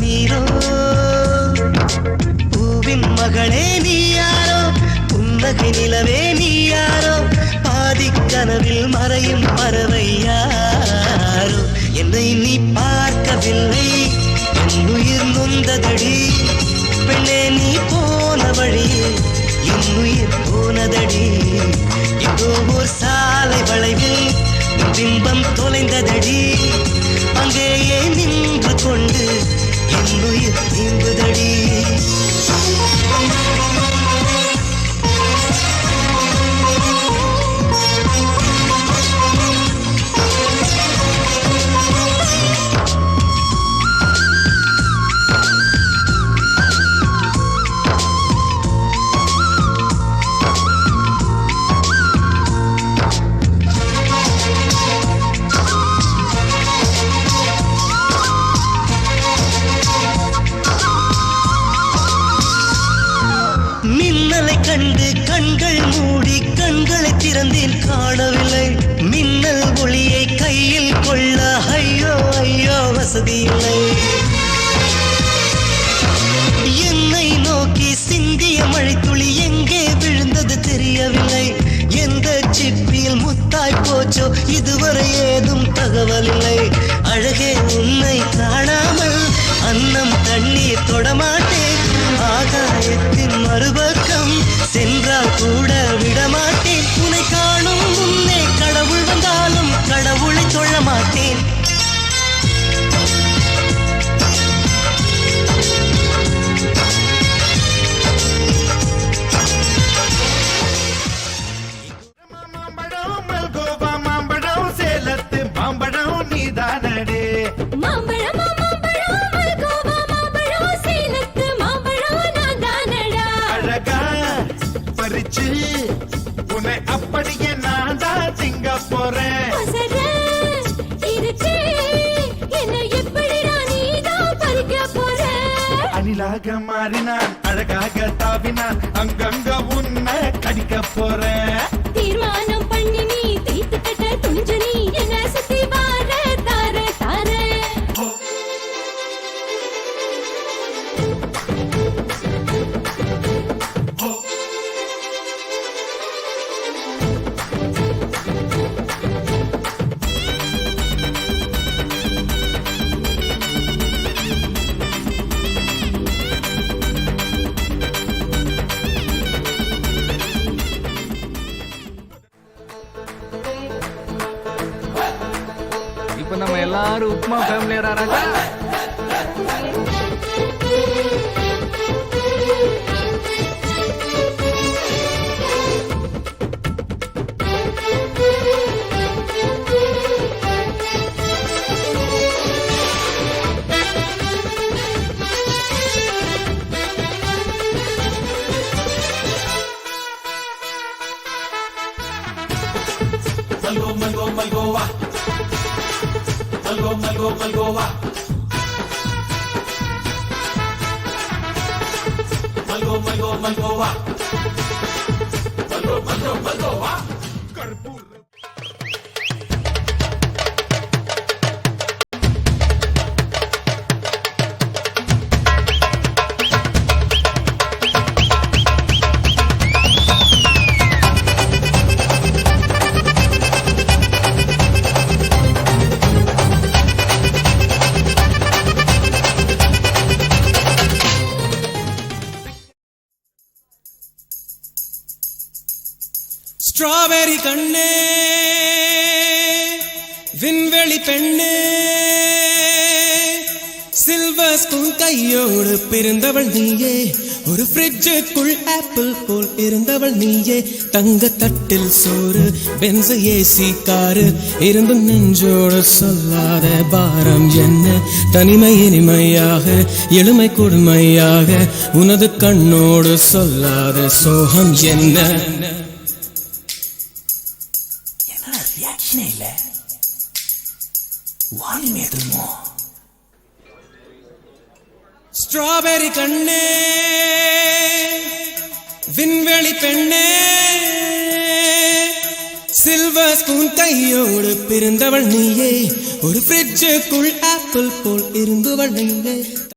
நீரோ பூவின் மகளே நீ யாரோ புன்னகை நிலவே நீ யாரோ பாதி கனவில் மறையும் பறவை யாரோ என்னை நீ பார்க்கவில்லை என் உயிர் நொந்ததடி பெண்ணே நீ போன வழியில் என் உயிர் போனதடி இதோ ஒரு சாலை வளைவில் பிம்பம் தொலைந்ததடி அங்கேயே நின்று கொண்டு என் உயிர் தீம்புதடி கண்டு கண்கள் மூடி கண்களை திறந்தேன் காணவில்லை மின்னல் ஒளியை கையில் கொள்ள ஐயோ ஐயோ வசதி இல்லை என்னை நோக்கி சிந்திய மழைத்துளி எங்கே விழுந்தது தெரியவில்லை எந்த சிப்பியில் முத்தாய் போச்சோ இதுவரை ஏதும் தகவல் இல்லை அழகே உன்னை காணாமல் அன்னம் தண்ணீர் தொடமாட்டேன் ஆகாயத்தின் மறுபக்கம் சென்றால் கூட விடமாட்டேன் உன்னை காணும் முன்னே கடவுள் வந்தாலும் கடவுளை தொழ மாட்டேன் மாம்பழம் சேலத்து மாம்பழம் நீதானடே பறிச்சு உன்னை அப்படியே நான் தான் திங்க போறேன் அணிலாக மாறினான் அழகாக தாவினான் அங்கங்க உன்னை கடிக்க போறேன் தீர்மானம் பண்ணி நீ தீத்து கட்ட துணிஞ்சு நீ என்ன சுத்தி வார தார தார இப்ப நம்ம எல்லாரும் உப்மா ஃபேமிலியரா ராஜா மல்கோ மல்கோவா மல்கோவா மல்கோவா கற்பூர் ஸ்ட்ராபெரி கண்ணே விண்வெளி பெண்ணே சில்வர் ஸ்பூன் கையோடு பிறந்தவள் நீயே ஒரு ஃப்ரிட்ஜுக்குள் ஆப்பிள் போல் இருந்தவள் நீயே தங்க தட்டில் சோறு பென்ச ஏசி காரு இருந்தும் நெஞ்சோடு சொல்லாத பாரம் என்ன தனிமை இனிமையாக எளிமை கொடுமையாக உனது கண்ணோடு சொல்லாத சோகம் என்ன ரியாக்ஷனே இல்ல வால்யூம் ஏத்துமோ ஸ்ட்ராபெரி கண்ணே விண்வெளி பெண்ணே சில்வர் ஸ்பூன் கையோடு பிறந்தவள் நீயே ஒரு ஃப்ரிட்ஜுக்குள் ஆப்பிள் போல் இருந்தவள் நீயே